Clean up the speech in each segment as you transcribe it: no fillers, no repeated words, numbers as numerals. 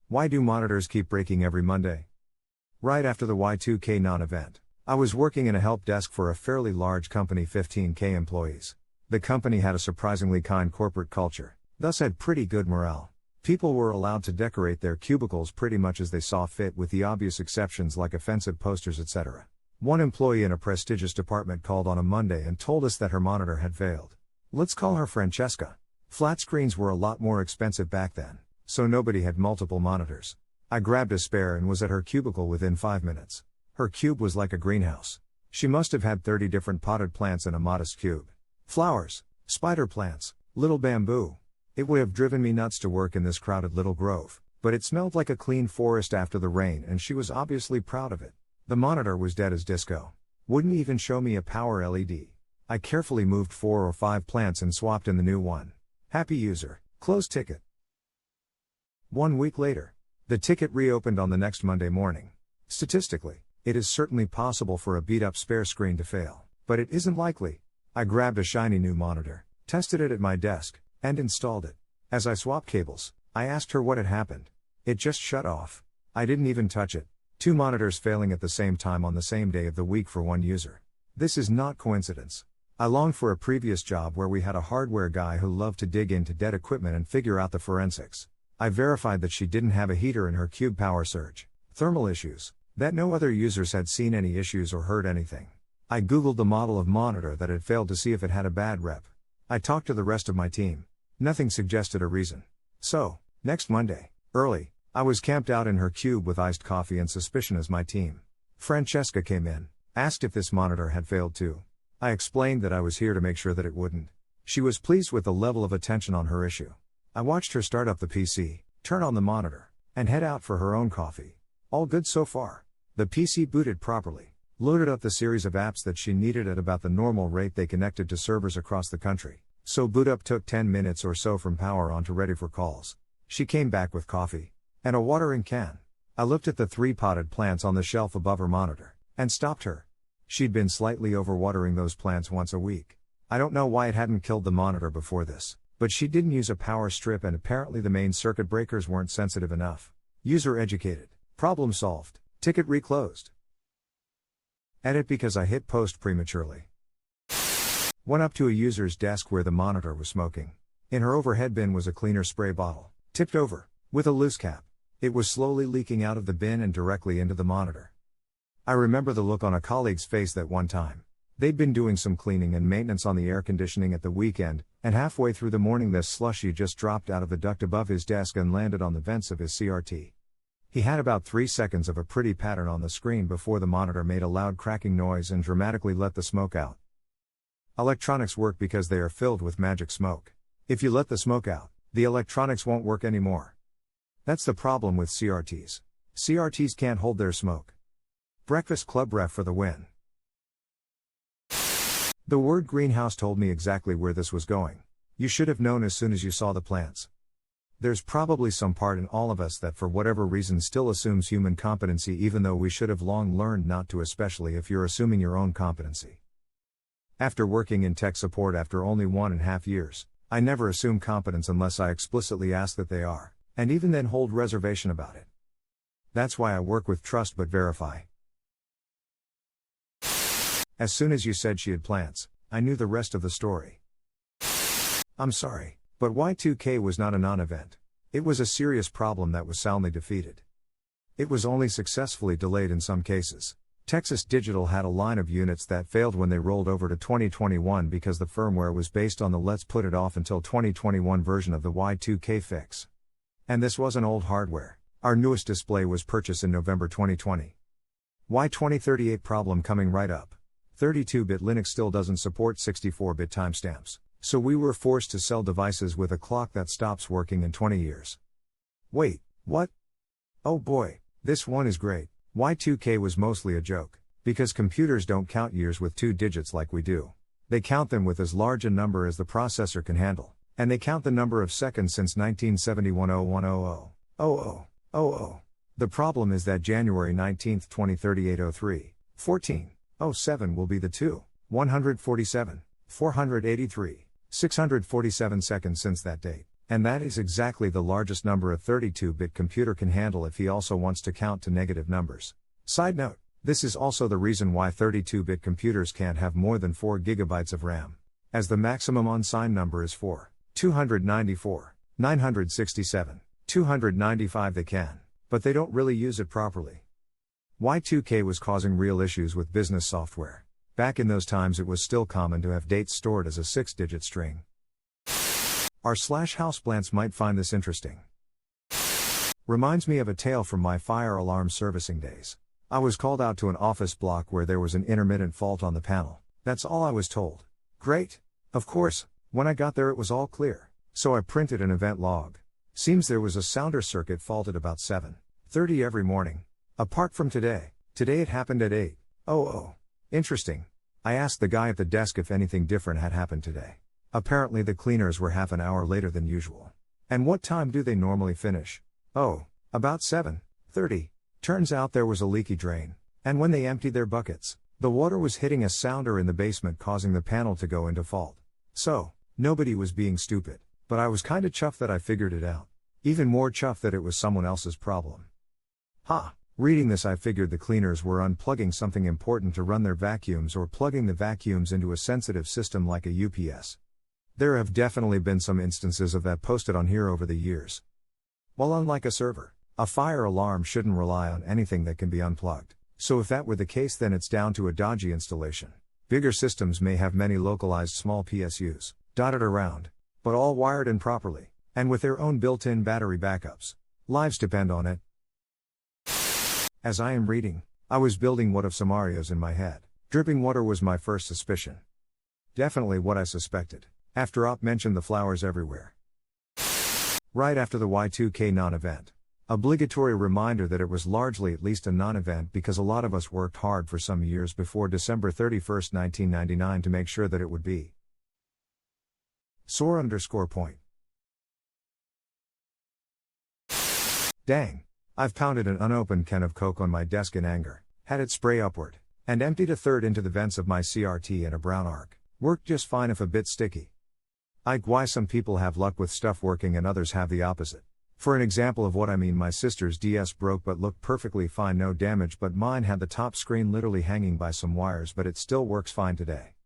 Why do monitors keep breaking every Monday? Right after the Y2K non-event, I was working in a help desk for a fairly large company, 15K employees. The company had a surprisingly kind corporate culture, thus had pretty good morale. People were allowed to decorate their cubicles pretty much as they saw fit, with the obvious exceptions like offensive posters, etc. One employee in a prestigious department called on a Monday and told us that her monitor had failed. Let's call her Francesca. Flat screens were a lot more expensive back then, so nobody had multiple monitors. I grabbed a spare and was at her cubicle within 5 minutes. Her cube was like a greenhouse. She must have had 30 different potted plants in a modest cube. Flowers, spider plants, little bamboo. It would have driven me nuts to work in this crowded little grove, but it smelled like a clean forest after the rain, and she was obviously proud of it. The monitor was dead as disco. Wouldn't even show me a power LED. I carefully moved 4 or 5 plants and swapped in the new one. Happy user. Close ticket. 1 week later. The ticket reopened on the next Monday morning. Statistically, it is certainly possible for a beat-up spare screen to fail, but it isn't likely. I grabbed a shiny new monitor, tested it at my desk, and installed it. As I swapped cables, I asked her what had happened. It just shut off. I didn't even touch it. 2 monitors failing at the same time on the same day of the week for one user. This is not coincidence. I longed for a previous job where we had a hardware guy who loved to dig into dead equipment and figure out the forensics. I verified that she didn't have a heater in her cube power surge, thermal issues, that no other users had seen any issues or heard anything. I googled the model of monitor that had failed to see if it had a bad rep. I talked to the rest of my team. Nothing suggested a reason. So, next Monday, early, I was camped out in her cube with iced coffee and suspicion as my team. Francesca came in, asked if this monitor had failed too. I explained that I was here to make sure that it wouldn't. She was pleased with the level of attention on her issue. I watched her start up the PC, turn on the monitor, and head out for her own coffee. All good so far. The PC booted properly, loaded up the series of apps that she needed at about the normal rate they connected to servers across the country. So boot up took 10 minutes or so from power on to ready for calls. She came back with coffee and a watering can. I looked at the 3 potted plants on the shelf above her monitor and stopped her. She'd been slightly overwatering those plants once a week. I don't know why it hadn't killed the monitor before this, but she didn't use a power strip and apparently the main circuit breakers weren't sensitive enough. User educated. Problem solved. Ticket reclosed. Edit because I hit post prematurely. Went up to a user's desk where the monitor was smoking. In her overhead bin was a cleaner spray bottle, tipped over, with a loose cap. It was slowly leaking out of the bin and directly into the monitor. I remember the look on a colleague's face that one time. They'd been doing some cleaning and maintenance on the air conditioning at the weekend, and halfway through the morning this slushy just dropped out of the duct above his desk and landed on the vents of his CRT. He had about 3 seconds of a pretty pattern on the screen before the monitor made a loud cracking noise and dramatically let the smoke out. Electronics work because they are filled with magic smoke. If you let the smoke out, the electronics won't work anymore. That's the problem with CRTs. CRTs can't hold their smoke. Breakfast Club ref for the win. The word greenhouse told me exactly where this was going. You should have known as soon as you saw the plants. There's probably some part in all of us that for whatever reason still assumes human competency, even though we should have long learned not to, especially if you're assuming your own competency. After working in tech support after only 1.5 years, I never assume competence unless I explicitly ask that they are, and even then hold reservation about it. That's why I work with trust but verify. As soon as you said she had plants, I knew the rest of the story. I'm sorry, but Y2K was not a non-event. It was a serious problem that was soundly defeated. It was only successfully delayed in some cases. Texas Digital had a line of units that failed when they rolled over to 2021 because the firmware was based on the let's put it off until 2021 version of the Y2K fix. And this wasn't old hardware. Our newest display was purchased in November 2020. Y2038 problem coming right up. 32-bit Linux still doesn't support 64-bit timestamps, so we were forced to sell devices with a clock that stops working in 20 years. Wait, what? Oh boy, this one is great. Y2K was mostly a joke, because computers don't count years with 2 digits like we do. They count them with as large a number as the processor can handle, and they count the number of seconds since 1971 0100. The problem is that January 19, 2038 03, 14. 07 will be the 147, 483, 647 seconds since that date. And that is exactly the largest number a 32-bit computer can handle if he also wants to count to negative numbers. Side note, this is also the reason why 32-bit computers can't have more than 4 GB of RAM, as the maximum unsigned number is 4, 294, 967, 295. They can, but they don't really use it properly. Y2K was causing real issues with business software. Back in those times it was still common to have dates stored as a 6-digit string. R/houseplants might find this interesting. Reminds me of a tale from my fire alarm servicing days. I was called out to an office block where there was an intermittent fault on the panel. That's all I was told. Great. Of course, when I got there it was all clear. So I printed an event log. Seems there was a sounder circuit fault at about 7:30 every morning. Apart from today it happened at 8:00. Oh. Interesting. I asked the guy at the desk if anything different had happened today. Apparently the cleaners were half an hour later than usual. And what time do they normally finish? Oh, about 7:30. Turns out there was a leaky drain, and when they emptied their buckets, the water was hitting a sounder in the basement causing the panel to go into fault. So, nobody was being stupid, but I was kinda chuffed that I figured it out. Even more chuffed that it was someone else's problem. Reading this I figured the cleaners were unplugging something important to run their vacuums or plugging the vacuums into a sensitive system like a UPS. There have definitely been some instances of that posted on here over the years. While unlike a server, a fire alarm shouldn't rely on anything that can be unplugged, so if that were the case then it's down to a dodgy installation. Bigger systems may have many localized small PSUs, dotted around, but all wired in properly, and with their own built-in battery backups. Lives depend on it. As I am reading, I was building what of scenarios in my head. Dripping water was my first suspicion. Definitely what I suspected, after Op mentioned the flowers everywhere. Right after the Y2K non-event. Obligatory reminder that it was largely at least a non-event because a lot of us worked hard for some years before December 31st, 1999 to make sure that it would be. Sore_point. Dang. I've pounded an unopened can of Coke on my desk in anger, had it spray upward, and emptied a third into the vents of my CRT in a brown arc. Worked just fine if a bit sticky. Why some people have luck with stuff working and others have the opposite. For an example of what I mean, my sister's DS broke but looked perfectly fine, no damage, but mine had the top screen literally hanging by some wires, but it still works fine today.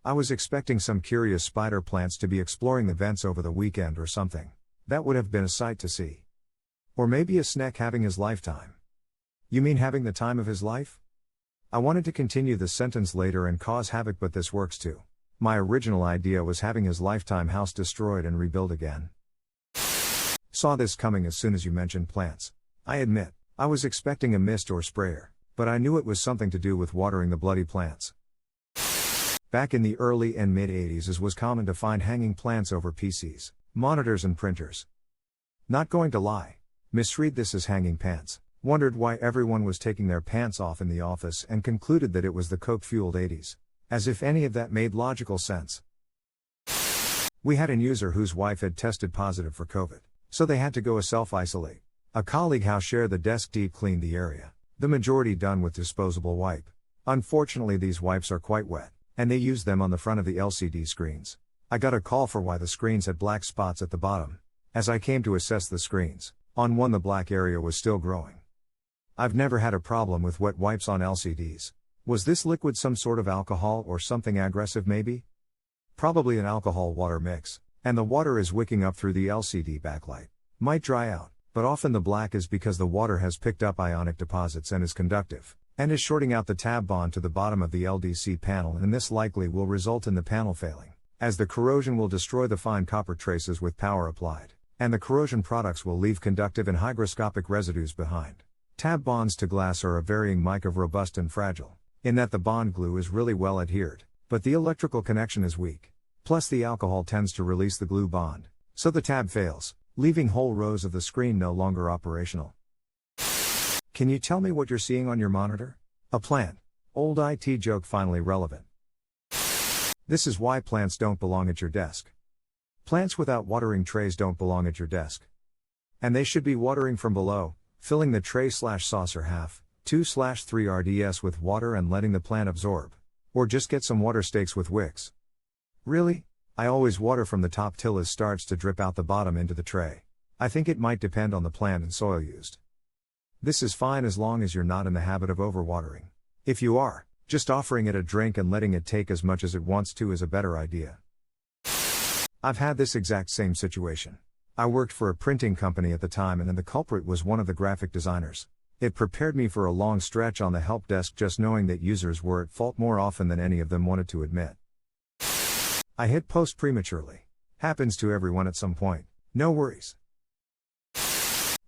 I was expecting some curious spider plants to be exploring the vents over the weekend or something. That would have been a sight to see. Or maybe a snack having his lifetime. You mean having the time of his life? I wanted to continue the sentence later and cause havoc, but this works too. My original idea was having his lifetime house destroyed and rebuilt again. Saw this coming as soon as you mentioned plants. I admit, I was expecting a mist or sprayer, but I knew it was something to do with watering the bloody plants. Back in the early and mid-80s it was common to find hanging plants over PCs, monitors and printers. Not going to lie. Misread this as hanging pants, wondered why everyone was taking their pants off in the office and concluded that it was the coke-fueled 80s. As if any of that made logical sense. We had an user whose wife had tested positive for COVID, so they had to go self-isolate. A colleague house share the desk deep cleaned the area, the majority done with disposable wipe. Unfortunately these wipes are quite wet, and they used them on the front of the LCD screens. I got a call for why the screens had black spots at the bottom. As I came to assess the screens, on one the black area was still growing. I've never had a problem with wet wipes on LCDs. Was this liquid some sort of alcohol or something aggressive maybe? Probably an alcohol-water mix, and the water is wicking up through the LCD backlight. Might dry out, but often the black is because the water has picked up ionic deposits and is conductive, and is shorting out the tab bond to the bottom of the LDC panel, and this likely will result in the panel failing, as the corrosion will destroy the fine copper traces with power applied, and the corrosion products will leave conductive and hygroscopic residues behind. Tab bonds to glass are a varying mic of robust and fragile, in that the bond glue is really well adhered, but the electrical connection is weak. Plus the alcohol tends to release the glue bond, so the tab fails, leaving whole rows of the screen no longer operational. Can you tell me what you're seeing on your monitor? A plant. Old IT joke finally relevant. This is why plants don't belong at your desk. Plants without watering trays don't belong at your desk. And they should be watering from below, filling the tray/saucer half, 2/3 RDS with water and letting the plant absorb. Or just get some water stakes with wicks. Really? I always water from the top till it starts to drip out the bottom into the tray. I think it might depend on the plant and soil used. This is fine as long as you're not in the habit of overwatering. If you are, just offering it a drink and letting it take as much as it wants to is a better idea. I've had this exact same situation. I worked for a printing company at the time, and the culprit was one of the graphic designers. It prepared me for a long stretch on the help desk just knowing that users were at fault more often than any of them wanted to admit. I hit post prematurely. Happens to everyone at some point. No worries.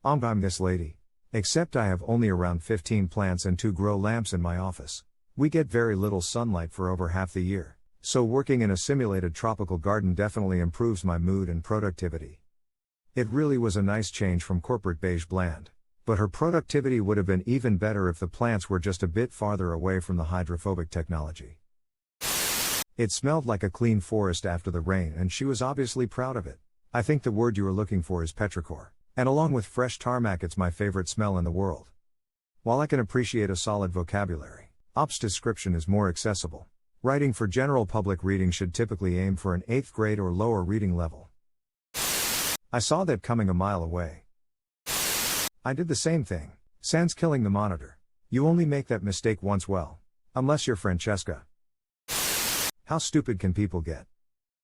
I'm this lady. Except I have only around 15 plants and 2 grow lamps in my office. We get very little sunlight for over half the year, so working in a simulated tropical garden definitely improves my mood and productivity. It really was a nice change from corporate beige bland. But her productivity would have been even better if the plants were just a bit farther away from the hydrophobic technology. It smelled like a clean forest after the rain, and she was obviously proud of it. I think the word you are looking for is petrichor. And along with fresh tarmac, it's my favorite smell in the world. While I can appreciate a solid vocabulary, ops description is more accessible. Writing for general public reading should typically aim for an 8th grade or lower reading level. I saw that coming a mile away. I did the same thing. Sans killing the monitor. You only make that mistake once, well, unless you're Francesca. How stupid can people get?